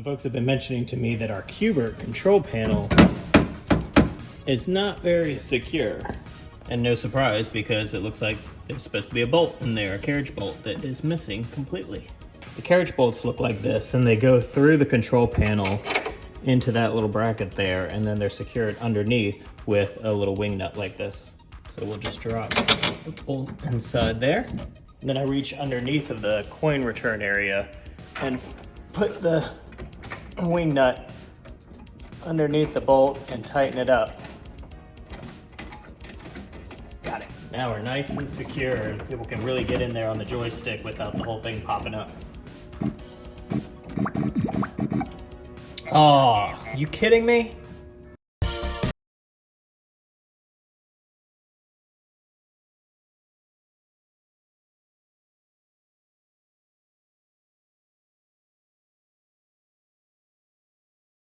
Some folks have been mentioning to me that our Q-Bert control panel is not very secure. And no surprise, because it looks like there's supposed to be a bolt in there, a carriage bolt that is missing completely. The carriage bolts look like this, and they go through the control panel into that little bracket there, and then they're secured underneath with a little wing nut like this. So we'll just drop the bolt inside there. And then I reach underneath of the coin return area and put the wing nut underneath the bolt and tighten it up. Got it. Now we're nice and secure, and people can really get in there on the joystick without the whole thing popping up. Oh, you kidding me?